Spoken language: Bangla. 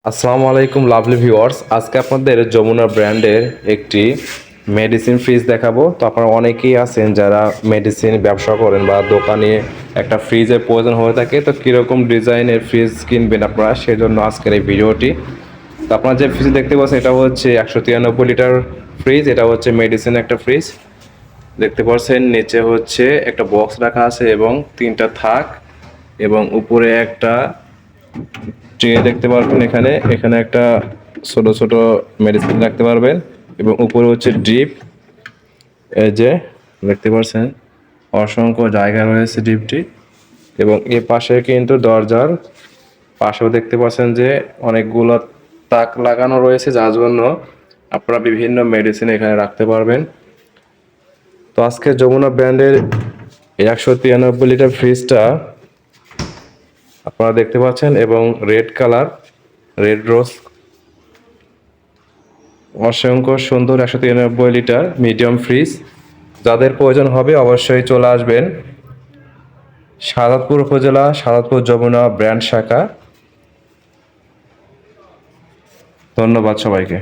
আসসালামু আলাইকুম লাভলি ভিউয়ার্স, আজকে আপনাদের যমুনা ব্র্যান্ডের একটি মেডিসিন ফ্রিজ দেখাবো। তো আপনারা অনেকেই আছেন যারা মেডিসিন ব্যবসা করেন বা দোকানে একটা ফ্রিজের প্রয়োজন হয়ে থাকে। তো কীরকম ডিজাইনের ফ্রিজ কিনবেন আপনারা, সেজন্য আজকের এই ভিডিওটি। তো আপনারা যে ফ্রিজ দেখতে পাচ্ছেন এটা হচ্ছে 193 লিটার ফ্রিজ। এটা হচ্ছে মেডিসিন একটা ফ্রিজ দেখতে পাচ্ছেন। নিচে হচ্ছে একটা বক্স রাখা আছে এবং তিনটা থাক, এবং উপরে একটা ট্রে দেখতে পারবেন। এখানে এখানে একটা ছোট ছোট মেডিসিন রাখতে পারবেন, এবং উপরে হচ্ছে ড্রিপ। এই যে দেখতে পাচ্ছেন অসংখ্য জায়গা রয়েছে ড্রিপটি, এবং এ পাশে কিন্তু দরজার পাশেও দেখতে পাচ্ছেন যে অনেকগুলো তাক লাগানো রয়েছে, যার জন্য আপনারা বিভিন্ন মেডিসিন এখানে রাখতে পারবেন। তো আজকে যমুনা ব্র্যান্ডের 193 লিটার ফ্রিজটা আপনারা দেখতে পাচ্ছেন, এবং রেড কালার, রেড রোজ, অসংখ্য সুন্দর 193 লিটার মিডিয়াম ফ্রিজ। যাদের প্রয়োজন হবে অবশ্যই চলে আসবেন শাহাদাতপুর উপজেলা, শাহাদাতপুর যমুনা ব্র্যান্ড শাখা। ধন্যবাদ সবাইকে।